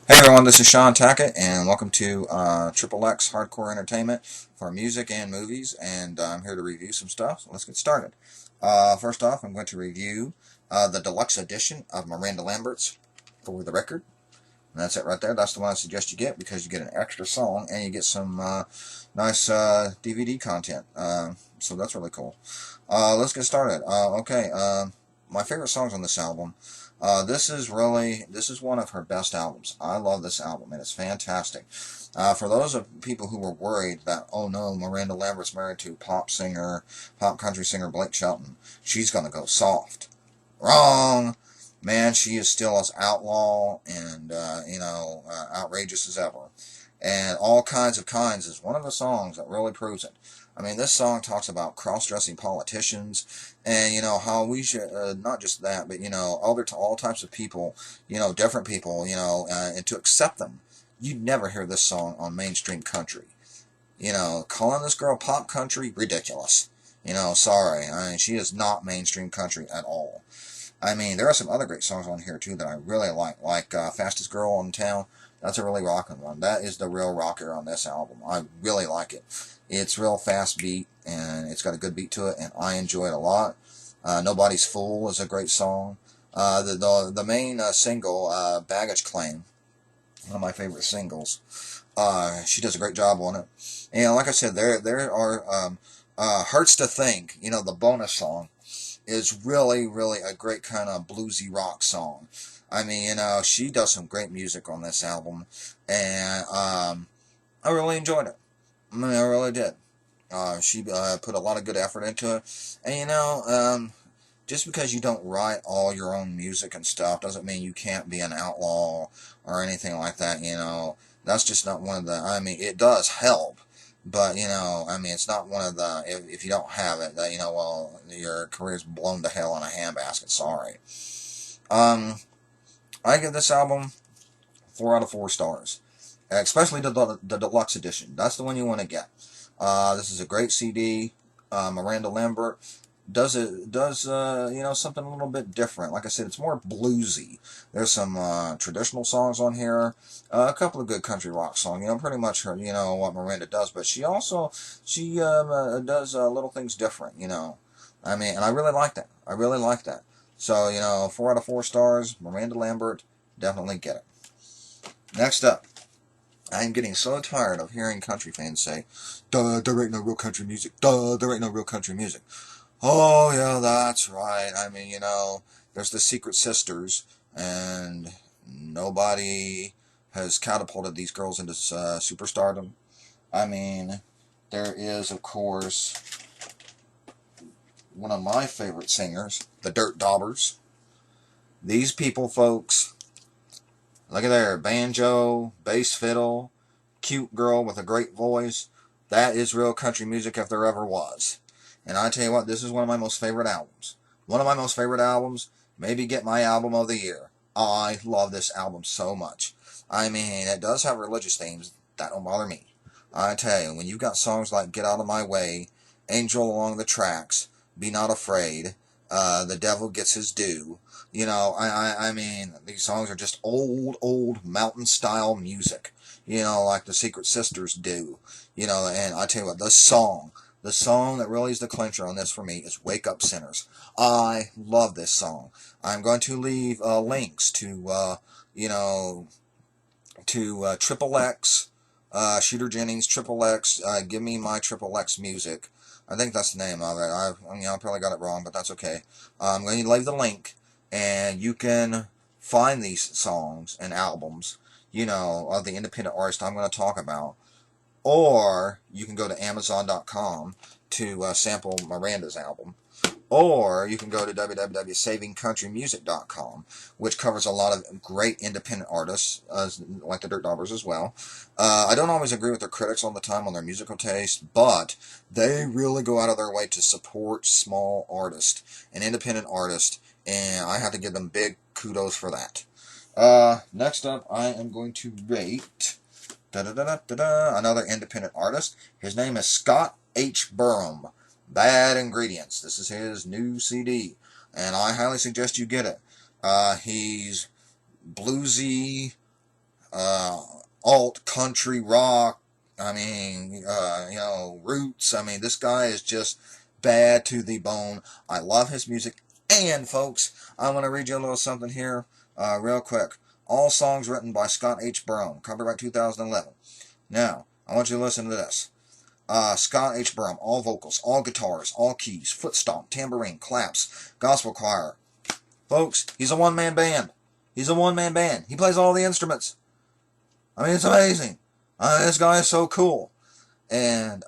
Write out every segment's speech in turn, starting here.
Hey everyone, this is Sean Tackett, and welcome to XXX Hardcore Entertainment for music and movies, and I'm here to review some stuff, so let's get started. First off, I'm going to review the deluxe edition of Miranda Lambert's For the Record, and that's it right there. That's the one I suggest you get because you get an extra song and you get some nice DVD content, so that's really cool. Let's get started. My favorite songs on this album. This is one of her best albums. I love this album, and it's fantastic. For those of people who were worried that, oh no, Miranda Lambert's married to pop country singer Blake Shelton, she's gonna go soft. Wrong! Man, she is still as outlaw and, outrageous as ever. And All Kinds of Kinds is one of the songs that really proves it. I mean, this song talks about cross-dressing politicians, and how we should not just that, but all types of people, different people, and to accept them. You'd never hear this song on mainstream country. Calling this girl pop country, ridiculous. Sorry, I mean, she is not mainstream country at all. I mean, there are some other great songs on here too that I really like Fastest Girl in Town. That's a really rocking one. That is the real rocker on this album. I really like it. It's real fast beat, and it's got a good beat to it, and I enjoy it a lot. Nobody's Fool is a great song. The main single, Baggage Claim, one of my favorite singles. She does a great job on it. And like I said, there are Hurts to Think, the bonus song, is really a great kind of bluesy rock song. I mean, she does some great music on this album, and I really enjoyed it. I mean, I really did. She put a lot of good effort into it, and just because you don't write all your own music and stuff doesn't mean you can't be an outlaw or anything like that. That's just not one of the. I mean, it does help. But, I mean, it's not one of the, if you don't have it, that, well, your career's blown to hell in a handbasket. Sorry. Um, I give this album 4 out of 4 stars. Especially the deluxe edition. That's the one you want to get. This is a great CD. Miranda Lambert does something a little bit different. Like I said, it's more bluesy. There's some traditional songs on here, a couple of good country rock songs. Pretty much her, what Miranda does. But she does little things different. I mean, and I really like that. I really like that. So 4 out of 4 stars. Miranda Lambert, definitely get it. Next up. I'm getting so tired of hearing country fans say, "Duh, there ain't no real country music. Duh, there ain't no real country music." Oh, yeah, that's right. I mean, there's the Secret Sisters, and nobody has catapulted these girls into superstardom. I mean, there is, of course, one of my favorite singers, the Dirt Daubers. These people, folks, look at there, banjo, bass fiddle, cute girl with a great voice. That is real country music if there ever was. And I tell you what, this is one of my most favorite albums. One of my most favorite albums. Maybe get my album of the year. I love this album so much. I mean, it does have religious themes. That don't bother me. I tell you, when you've got songs like Get Out of My Way, Angel Along the Tracks, Be Not Afraid, The Devil Gets His Due, I mean, these songs are just old mountain-style music, like the Secret Sisters do, and I tell you what, the song that really is the clincher on this for me is Wake Up Sinners. I love this song. I'm going to leave links to, Triple X, Shooter Jennings, Triple X, Give Me My Triple X Music. I think that's the name of it. I probably got it wrong, but that's okay. I'm going to leave the link, and you can find these songs and albums, of the independent artist I'm going to talk about. Or you can go to Amazon.com to sample Miranda's album. Or you can go to www.savingcountrymusic.com, which covers a lot of great independent artists, like the Dirt Daubers as well. I don't always agree with their critics all the time on their musical taste, but they really go out of their way to support small artists and independent artists, and I have to give them big kudos for that. Next up, I am going to rate another independent artist. His name is Scott H. Burham. Bad Ingredients. This is his new CD, and I highly suggest you get it. He's bluesy, uh, alt country rock. I mean, roots. I mean, this guy is just bad to the bone. I love his music. And folks, I want to read you a little something here, real quick. All songs written by Scott H. Brown, copyright 2011. Now, I want you to listen to this. Scott H. Brown, all vocals, all guitars, all keys, foot stomp, tambourine, claps, gospel choir. Folks, he's a one-man band. He's a one-man band. He plays all the instruments. I mean, it's amazing. This guy is so cool. And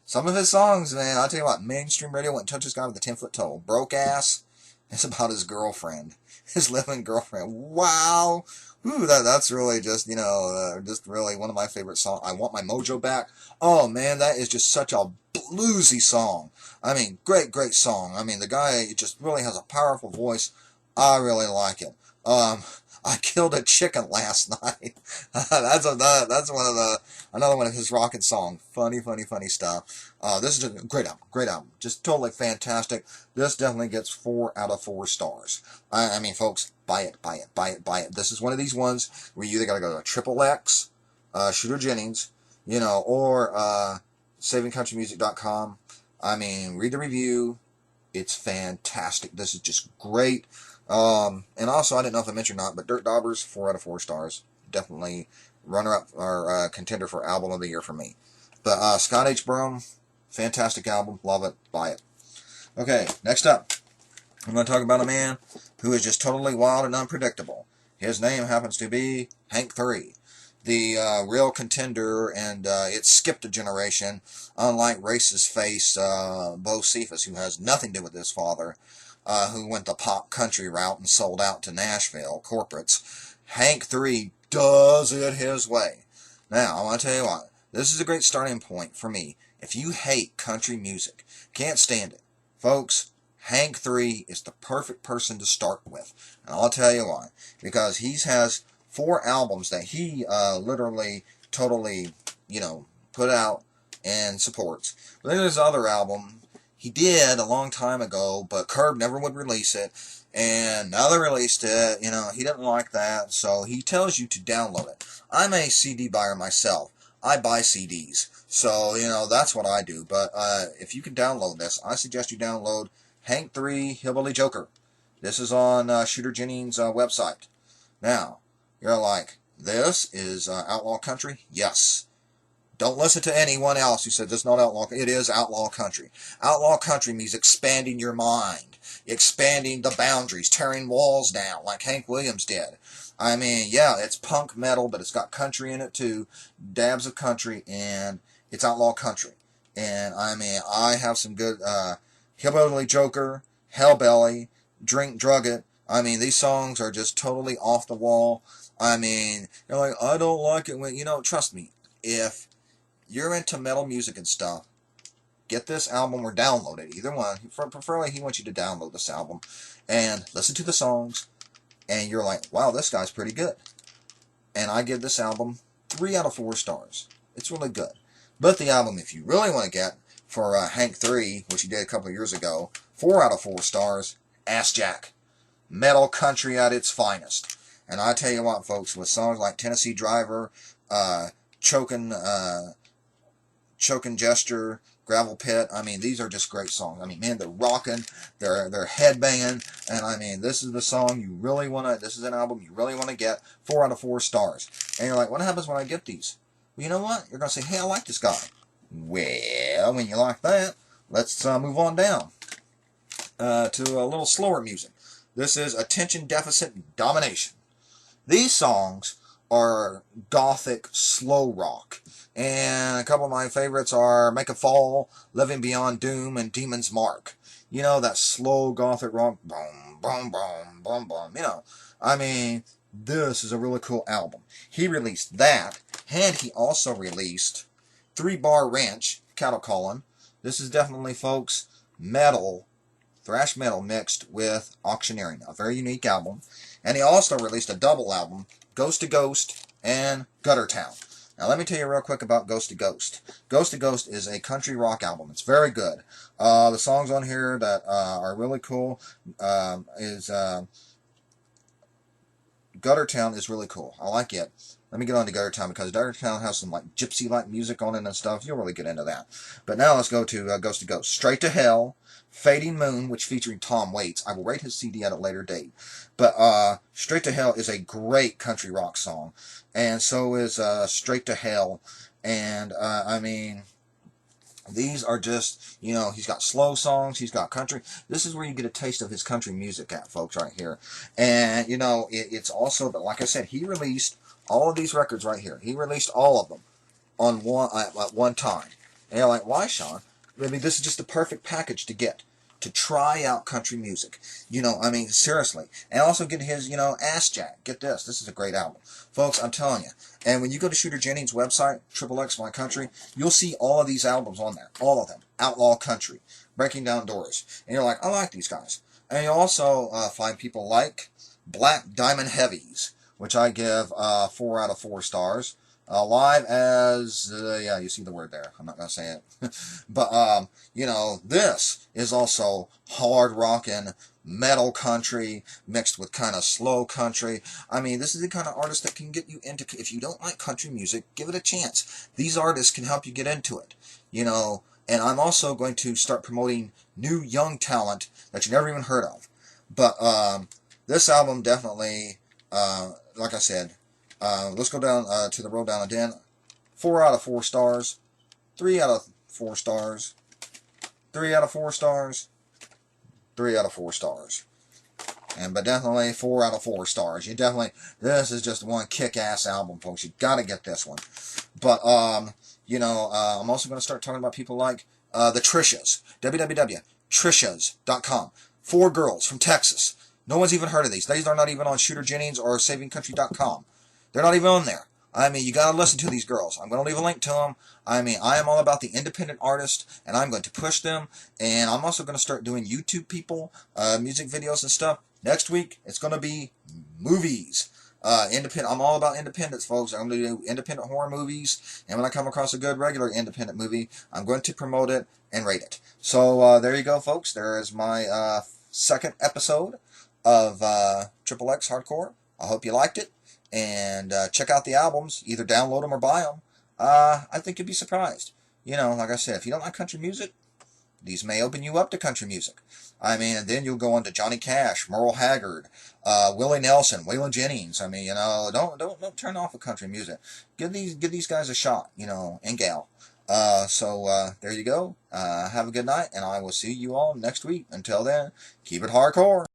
some of his songs, man, I'll tell you what, mainstream radio went and touched this guy with a 10-foot toe. Broke ass. It's about his girlfriend. His living girlfriend. Wow. Ooh, that's really just, just really one of my favorite songs. I Want My Mojo Back. Oh, man, that is just such a bluesy song. I mean, great, great song. I mean, the guy just really has a powerful voice. I really like it. I killed a chicken last night. That's another one of his rockin' songs. Funny, funny, funny stuff. This is a great album, great album, just totally fantastic. This definitely gets 4 out of 4 stars. I mean, folks, buy it, buy it, buy it, buy it. This is one of these ones where you either gotta go to XXX, Shooter Jennings, or SavingCountryMusic.com. I mean, read the review. It's fantastic. This is just great. And also, I didn't know if I mentioned or not, but Dirt Daubers, 4 out of 4 stars. Definitely runner-up or contender for Album of the Year for me. But Scott H. Brown, fantastic album. Love it. Buy it. Okay, next up, I'm going to talk about a man who is just totally wild and unpredictable. His name happens to be Hank 3. The real contender, and it skipped a generation, unlike racist face Bo Cephas, who has nothing to do with his father. Who went the pop country route and sold out to Nashville corporates. Hank 3 does it his way. Now, I want to tell you what, this is a great starting point for me. If you hate country music, can't stand it, folks, Hank 3 is the perfect person to start with. And I'll tell you why. Because he has 4 albums that he literally, totally, put out and supports. But then there's other album he did a long time ago, but Curb never would release it, and now they released it. He didn't like that, so he tells you to download it. I'm a CD buyer myself. I buy CDs, so that's what I do. But if you can download this, I suggest you download Hank 3 Hillbilly Joker. This is on Shooter Jennings' website. Now, you're like, this is outlaw country? Yes. Don't listen to anyone else who said this is not outlaw. It is outlaw country. Outlaw country means expanding your mind, expanding the boundaries, tearing walls down like Hank Williams did. I mean, yeah, it's punk metal, but it's got country in it too, dabs of country, and it's outlaw country. And I mean, I have some good Hillbilly Joker, Hellbelly, Drink Drug It. I mean, these songs are just totally off the wall. I mean, you're like, I don't like it when, trust me, if you're into metal music and stuff, get this album or download it. Either one. Preferably, he wants you to download this album and listen to the songs, and you're like, wow, this guy's pretty good. And I give this album 3 out of 4 stars. It's really good. But the album, if you really want to get, for Hank 3, which he did a couple of years ago, 4 out of 4 stars, Ass Jack. Metal country at its finest. And I tell you what, folks, with songs like Tennessee Driver, Chokin' Gesture, Gravel Pit. I mean, these are just great songs. I mean, man, they're rocking, they're headbanging, and I mean, this is the song you really want to, this is an album you really want to get, 4 out of 4 stars. And you're like, what happens when I get these? Well, you know what? You're going to say, hey, I like this guy. Well, when you like that, let's move on down to a little slower music. This is Attention Deficit Domination. These songs are gothic slow rock. And a couple of my favorites are Make a Fall, Living Beyond Doom, and Demon's Mark. That slow gothic rock. Boom, boom, boom, boom, boom. I mean, this is a really cool album. He released that, and he also released 3 Bar Ranch, cattle calling. This is definitely, folks, metal, thrash metal mixed with auctioneering. A very unique album. And he also released a double album, Ghost to Ghost and Gutter Town. Now, let me tell you real quick about Ghost to Ghost. Ghost to Ghost is a country rock album. It's very good. The songs on here that are really cool is Gutter Town is really cool. I like it. Let me get on to Gutter Town because Gutter Town has some like gypsy-like music on it and stuff. You'll really get into that. But now let's go to Ghost to Ghost. Straight to Hell, Fading Moon, which featuring Tom Waits. I will rate his CD at a later date. But Straight to Hell is a great country rock song, and so is Straight to Hell. And I mean, these are just, you know, he's got slow songs, he's got country. This is where you get a taste of his country music at, folks, right here. And, you know, it's also, but like I said, he released all of these records right here. He released all of them on one at one time. And you're like, why, Sean? I mean, this is just the perfect package to get, to try out country music. You know, I mean, seriously. And also get his, you know, Ass Jack. Get this. This is a great album. Folks, I'm telling you. And when you go to Shooter Jennings' website, XXX My Country, you'll see all of these albums on there. All of them. Outlaw Country. Breaking Down Doors. And you're like, I like these guys. And you'll also find people like Black Diamond Heavies, which I give 4 out of 4 stars. Live as, yeah, you see the word there. I'm not going to say it. But, you know, this is also hard rockin' metal country mixed with kind of slow country. I mean, this is the kind of artist that can get you into, if you don't like country music, give it a chance. These artists can help you get into it, you know. And I'm also going to start promoting new young talent that you never even heard of. But this album definitely, like I said, let's go down to the road down again. 4 out of 4 stars. 3 out of 4 stars. 3 out of 4 stars. 3 out of 4 stars. But definitely 4 out of 4 stars. You definitely, this is just one kick-ass album, folks. You gotta get this one. But, you know, I'm also going to start talking about people like the Trishas. www.trishas.com. 4 girls from Texas. No one's even heard of these. These are not even on Shooter Jennings or SavingCountry.com. They're not even on there. I mean, you got to listen to these girls. I'm going to leave a link to them. I mean, I am all about the independent artist, and I'm going to push them. And I'm also going to start doing YouTube people, music videos and stuff. Next week, it's going to be movies. Independent. I'm all about independence, folks. I'm going to do independent horror movies. And when I come across a good regular independent movie, I'm going to promote it and rate it. So there you go, folks. There is my second episode of XXX Hardcore. I hope you liked it. And check out the albums. Either download them or buy them. I think you'd be surprised. You know, like I said, if you don't like country music, these may open you up to country music. I mean, and then you'll go on to Johnny Cash, Merle Haggard, Willie Nelson, Waylon Jennings. I mean, you know, don't turn off of country music. Give these guys a shot, you know, and gal. So there you go. Have a good night, and I will see you all next week. Until then, keep it hardcore.